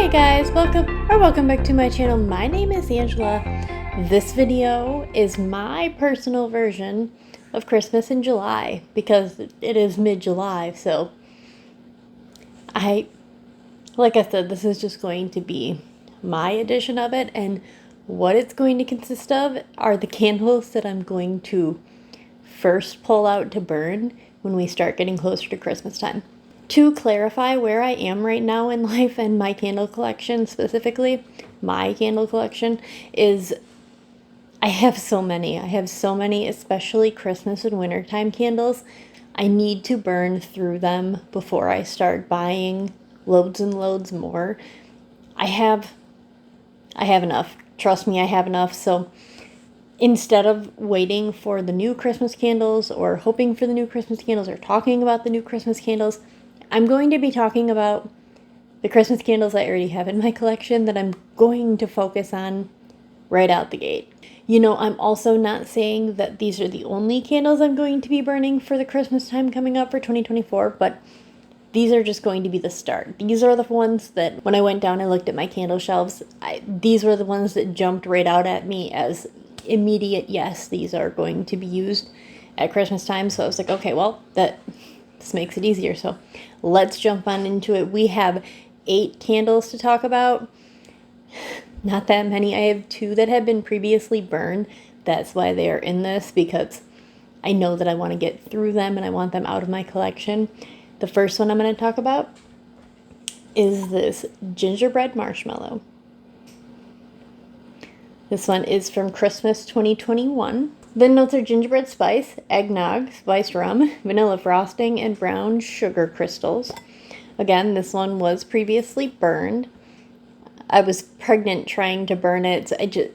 Hey guys, welcome back to my channel. My name is Angela. This video is my personal version of Christmas in July because it is mid-July, so like I said, this is just going to be my edition of it, and what it's going to consist of are the candles that I'm going to first pull out to burn when we start getting closer to Christmas time. To clarify where I am right now in life and my candle collection specifically, my candle collection is, I have so many, especially Christmas and wintertime candles. I need to burn through them before I start buying loads and loads more. I have enough. Trust me, I have enough. So instead of waiting for the new Christmas candles or hoping for the new Christmas candles or talking about the new Christmas candles, I'm going to be talking about the Christmas candles I already have in my collection that I'm going to focus on right out the gate. You know, I'm also not saying that these are the only candles I'm going to be burning for the Christmas time coming up for 2024, but these are just going to be the start. These are the ones that when I went down and looked at my candle shelves, these were the ones that jumped right out at me as immediate, yes, these are going to be used at Christmas time. So I was like, okay, well, this makes it easier. So let's jump on into it. We have 8 candles to talk about. Not that many. I have 2 that have been previously burned. That's why they are in this, because I know that I want to get through them and I want them out of my collection. The first one I'm going to talk about is this Gingerbread Marshmallow. This one is from Christmas 2021. The notes are gingerbread spice, eggnog, spiced rum, vanilla frosting, and brown sugar crystals. Again, this one was previously burned. I was pregnant trying to burn it, so I don't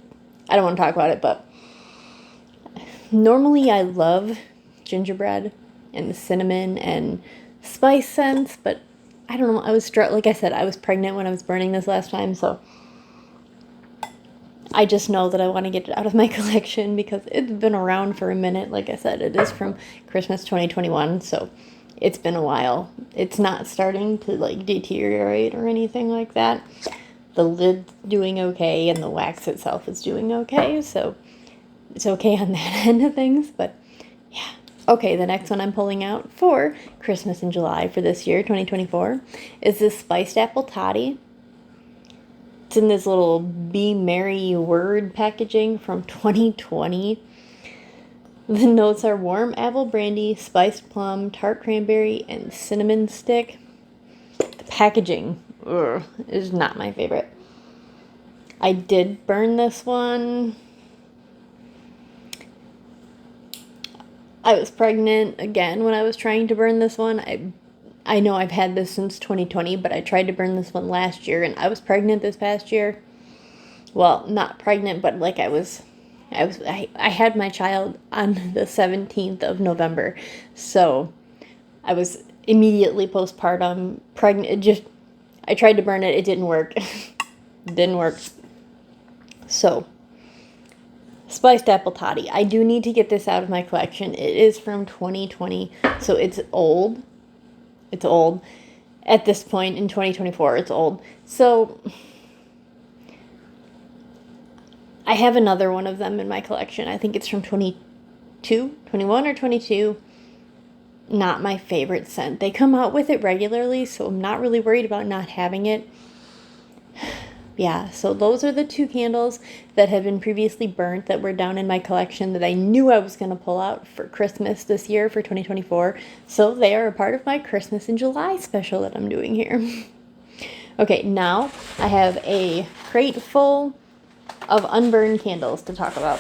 want to talk about it, but normally I love gingerbread and cinnamon and spice scents, but I don't know, like I said, I was pregnant when I was burning this last time, so I just know that I want to get it out of my collection because it's been around for a minute. Like I said, it is from Christmas 2021, so it's been a while. It's not starting to like deteriorate or anything like that. The lid's doing okay and the wax itself is doing okay, so it's okay on that end of things, but yeah. Okay, the next one I'm pulling out for Christmas in July for this year, 2024, is this spiced apple toddy. It's in this little Be Merry word packaging from 2020. The notes are warm apple brandy, spiced plum, tart cranberry, and cinnamon stick. The packaging is not my favorite. I did burn this one. I was pregnant again when I was trying to burn this one. I know I've had this since 2020, but I tried to burn this one last year, and I was pregnant this past year. Well, not pregnant, but like I had my child on the 17th of November, so I was immediately postpartum pregnant. I tried to burn it, it didn't work. Didn't work. So, spiced apple toddy. I do need to get this out of my collection. It is from 2020, so it's old. It's old. At this point in 2024, it's old. So, I have another one of them in my collection. I think it's from 21 or 22. Not my favorite scent. They come out with it regularly, so I'm not really worried about not having it. Yeah, so those are the 2 candles that had been previously burnt that were down in my collection that I knew I was going to pull out for Christmas this year for 2024. So they are a part of my Christmas in July special that I'm doing here. Okay, now I have a crate full of unburned candles to talk about.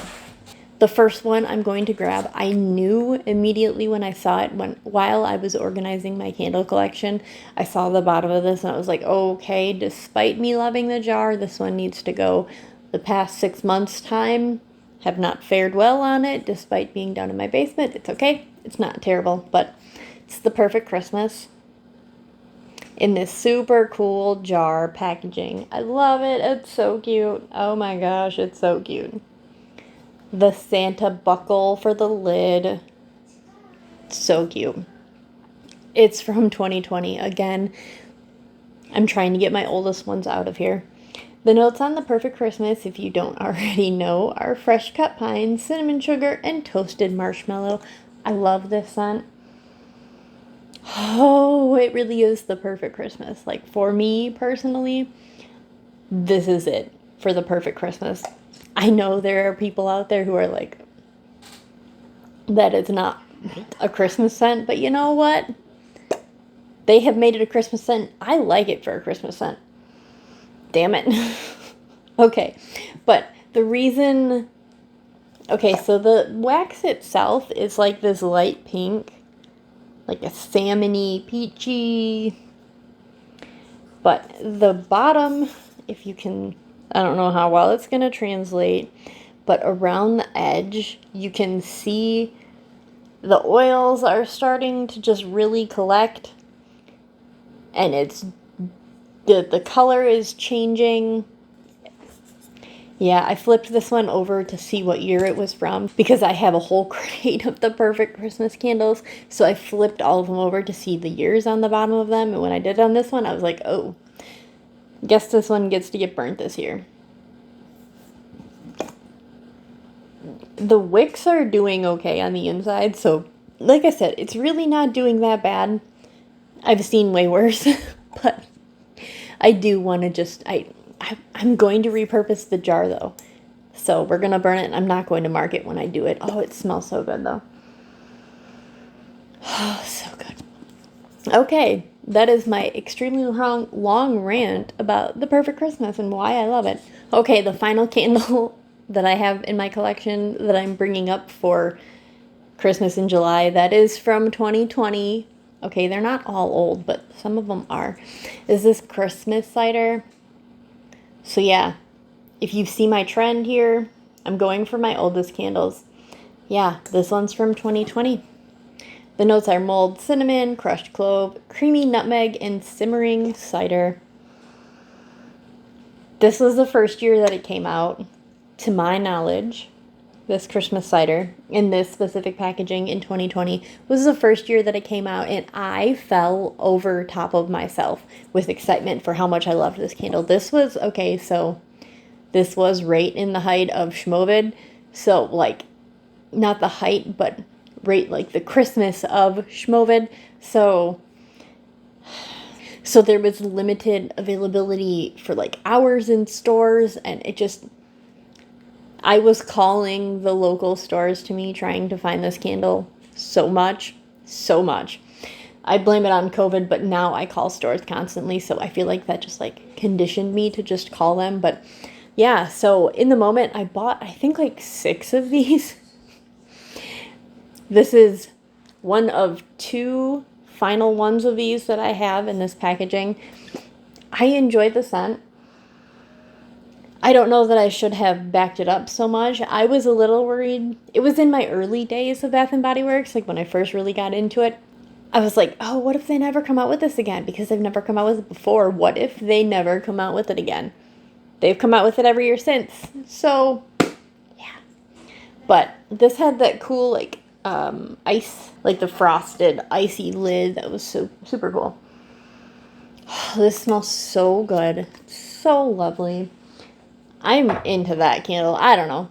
The first one I'm going to grab, I knew immediately when I saw it, while I was organizing my candle collection, I saw the bottom of this and I was like, okay, despite me loving the jar, this one needs to go. The past 6 months' time have not fared well on it, despite being down in my basement. It's okay, it's not terrible, but it's the perfect Christmas in this super cool jar packaging. I love it, it's so cute. Oh my gosh, it's so cute. The Santa buckle for the lid. So cute. It's from 2020. Again, I'm trying to get my oldest ones out of here. The notes on the Perfect Christmas, if you don't already know, are fresh cut pine, cinnamon sugar, and toasted marshmallow. I love this scent. Oh, it really is the perfect Christmas. Like, for me personally, this is it for the perfect Christmas. I know there are people out there who are like, that is not a Christmas scent, but you know what? They have made it a Christmas scent. I like it for a Christmas scent. Damn it. Okay, but the reason... Okay, so the wax itself is like this light pink, like a salmon-y, peachy. But the bottom, if you can... I don't know how well it's going to translate, but around the edge, you can see the oils are starting to just really collect. And it's... The color is changing. Yeah, I flipped this one over to see what year it was from because I have a whole crate of the Perfect Christmas candles. So I flipped all of them over to see the years on the bottom of them. And when I did on this one, I was like, oh, guess this one gets to get burnt this year. The wicks are doing okay on the inside. So, like I said, it's really not doing that bad. I've seen way worse, but I do want to just... I'm going to repurpose the jar, though. So we're going to burn it, and I'm not going to mark it when I do it. Oh, it smells so good, though. Oh, so good. Okay, that is my extremely long rant about the Perfect Christmas and why I love it. Okay, the final candle that I have in my collection that I'm bringing up for Christmas in July, that is from 2020. Okay, they're not all old, but some of them are. Is this Christmas cider? So yeah, if you see my trend here, I'm going for my oldest candles. Yeah, this one's from 2020. The notes are mulled cinnamon, crushed clove, creamy nutmeg, and simmering cider. This was the first year that it came out, to my knowledge. This Christmas cider in this specific packaging in 2020 was the first year that it came out, and I fell over top of myself with excitement for how much I loved this candle. This was, okay, so this was right in the height of Schmovid. So, like, not the height, but right, like, the Christmas of Schmovid. So there was limited availability for, like, hours in stores, and it just... I was calling the local stores to me trying to find this candle so much. I blame it on COVID, but now I call stores constantly, so I feel like that just, like, conditioned me to just call them. But yeah, so in the moment, I bought, I think, like 6 of these. This is one of 2 final ones of these that I have in this packaging. I enjoy the scent. I don't know that I should have backed it up so much. I was a little worried. It was in my early days of Bath & Body Works, like when I first really got into it. I was like, oh, what if they never come out with this again? Because they've never come out with it before. What if they never come out with it again? They've come out with it every year since. So, yeah. But this had that cool, like, ice, like the frosted, icy lid. That was so super cool. This smells so good. So lovely. I'm into that candle. I don't know.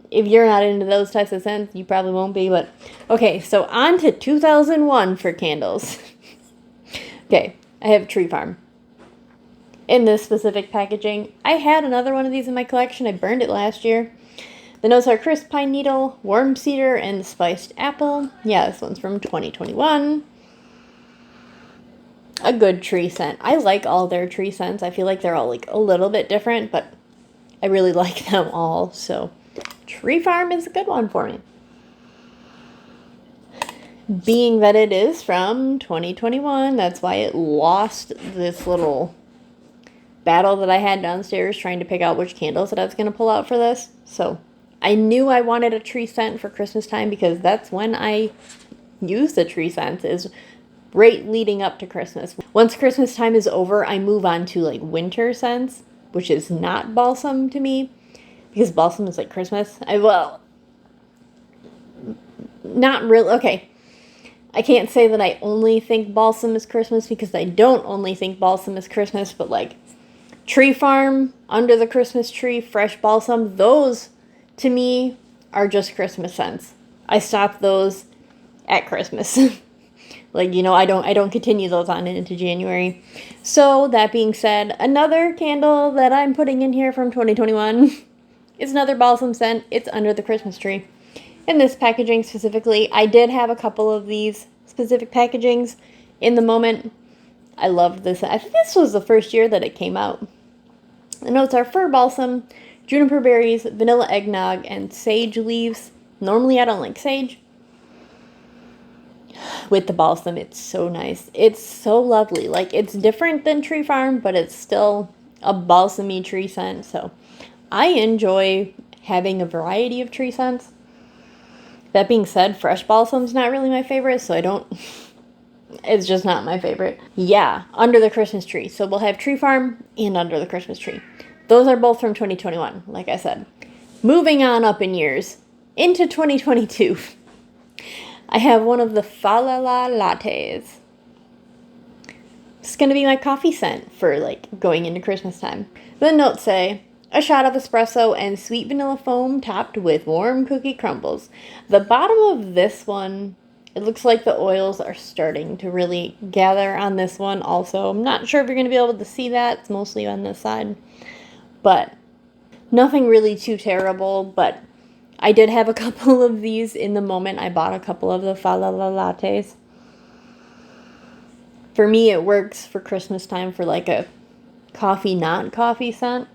If you're not into those types of scents, you probably won't be, but... Okay, so on to 2001 for candles. Okay, I have Tree Farm. In this specific packaging. I had another one of these in my collection. I burned it last year. The notes are crisp pine needle, warm cedar, and spiced apple. Yeah, this one's from 2021. A good tree scent. I like all their tree scents. I feel like they're all, like, a little bit different, but... I really like them all, so Tree Farm is a good one for me. Being that it is from 2021, that's why it lost this little battle that I had downstairs trying to pick out which candles that I was going to pull out for this. So I knew I wanted a tree scent for Christmas time because that's when I use the tree scents, is right leading up to Christmas. Once Christmas time is over, I move on to, like, winter scents, which is not balsam to me, because balsam is like Christmas. Not real. Okay. I can't say that I only think balsam is Christmas because I don't only think balsam is Christmas, but like Tree Farm, Under the Christmas Tree, Fresh Balsam, those to me are just Christmas scents. I stop those at Christmas. Like, you know, I don't continue those on into January. So that being said, another candle that I'm putting in here from 2021 is another balsam scent. It's Under the Christmas Tree. In this packaging specifically, I did have a couple of these specific packagings in the moment. I loved this. I think this was the first year that it came out. The notes are fir balsam, juniper berries, vanilla eggnog, and sage leaves. Normally I don't like sage. With the balsam, it's so nice. It's so lovely. Like, it's different than Tree Farm, but it's still a balsamy tree scent. So I enjoy having a variety of tree scents. That being said, fresh balsam's not really my favorite, so it's just not my favorite. Yeah, Under the Christmas Tree. So we'll have Tree Farm and Under the Christmas Tree. Those are both from 2021, like I said. Moving on up in years, into 2022. I have one of the Fa La La Lattes. It's going to be my coffee scent for, like, going into Christmas time. The notes say, a shot of espresso and sweet vanilla foam topped with warm cookie crumbles. The bottom of this one, it looks like the oils are starting to really gather on this one also. I'm not sure if you're going to be able to see that. It's mostly on this side. But nothing really too terrible, but I did have a couple of these in the moment. I bought a couple of the Fa La La Lattes. For me, it works for Christmas time for like a coffee, not coffee scent.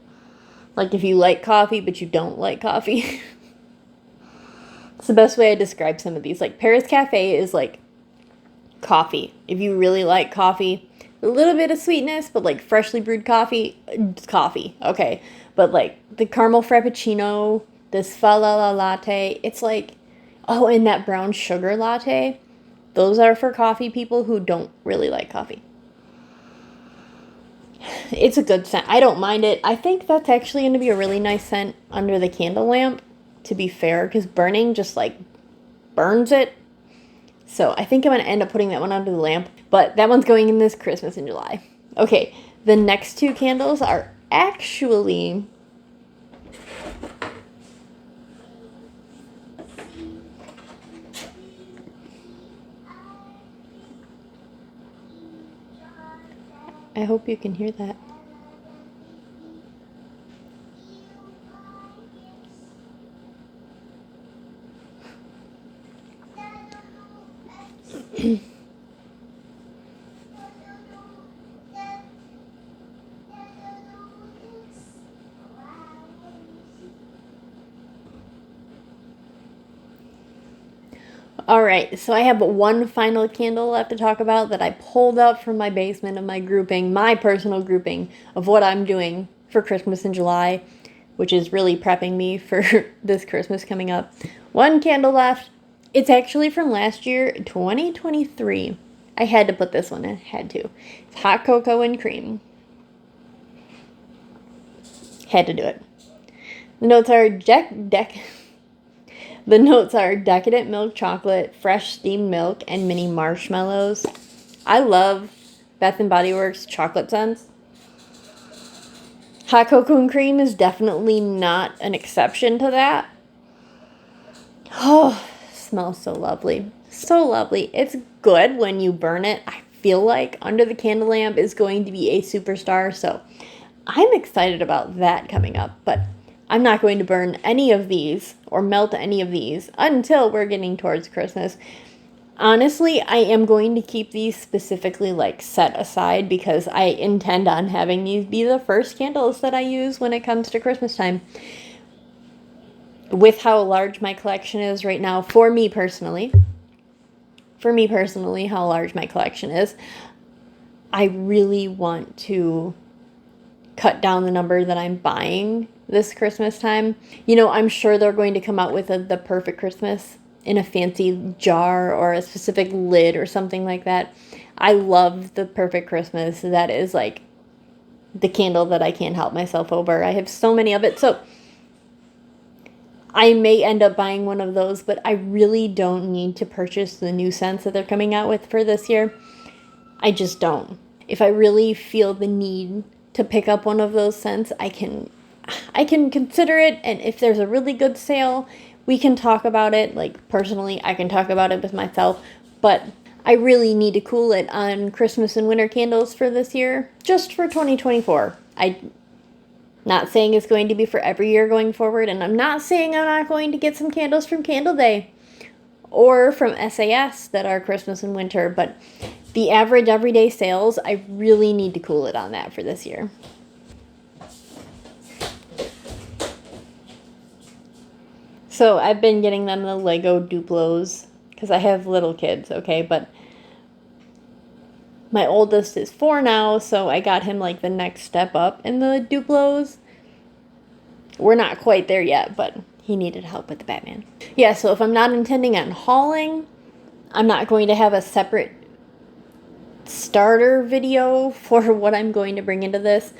Like if you like coffee, but you don't like coffee. It's the best way I describe some of these. Like Paris Cafe is like coffee. If you really like coffee, a little bit of sweetness, but like freshly brewed coffee, it's coffee. Okay. But like the caramel frappuccino, this Fa La La Latte, it's like, oh, and that brown sugar latte. Those are for coffee people who don't really like coffee. It's a good scent. I don't mind it. I think that's actually going to be a really nice scent under the candle lamp, to be fair, because burning just like burns it. So I think I'm going to end up putting that one under the lamp, but that one's going in this Christmas in July. Okay, the next two candles are actually I hope you can hear that. Alright, so I have one final candle left to talk about that I pulled up from my basement of my grouping, my personal grouping of what I'm doing for Christmas in July, which is really prepping me for this Christmas coming up. One candle left. It's actually from last year, 2023. I had to put this one in. Had to. It's hot cocoa and cream. Had to do it. The notes are The notes are decadent milk chocolate, fresh steamed milk, and mini marshmallows. I love Bath & Body Works chocolate scents. Hot cocoa and cream is definitely not an exception to that. Oh, smells so lovely. So lovely. It's good when you burn it. I feel like Under the Candle Lamp is going to be a superstar, so I'm excited about that coming up, but I'm not going to burn any of these or melt any of these until we're getting towards Christmas. Honestly, I am going to keep these specifically like set aside because I intend on having these be the first candles that I use when it comes to Christmas time. With how large my collection is right now, for me personally, how large my collection is, I really want to cut down the number that I'm buying this Christmas time. You know, I'm sure they're going to come out with the perfect Christmas in a fancy jar or a specific lid or something like that. I love the perfect Christmas. That is like the candle that I can't help myself over. I have so many of it. So I may end up buying one of those, but I really don't need to purchase the new scents that they're coming out with for this year. I just don't. If I really feel the need to pick up one of those scents, I can consider it, and if there's a really good sale, we can talk about it. Like, personally, I can talk about it with myself, but I really need to cool it on Christmas and winter candles for this year, just for 2024. I'm not saying it's going to be for every year going forward, and I'm not saying I'm not going to get some candles from Candle Day or from SAS that are Christmas and winter, but the average everyday sales, I really need to cool it on that for this year. So I've been getting them the Lego Duplos because I have little kids, okay? But my oldest is 4 now, so I got him like the next step up in the Duplos. We're not quite there yet, but he needed help with the Batman. Yeah, so if I'm not intending on hauling, I'm not going to have a separate starter video for what I'm going to bring into this.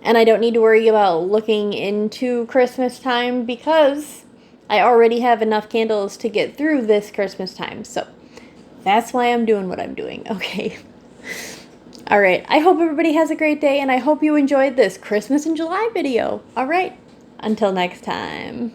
And I don't need to worry about looking into Christmas time because I already have enough candles to get through this Christmas time. So that's why I'm doing what I'm doing. Okay. All right. I hope everybody has a great day, and I hope you enjoyed this Christmas in July video. All right. Until next time.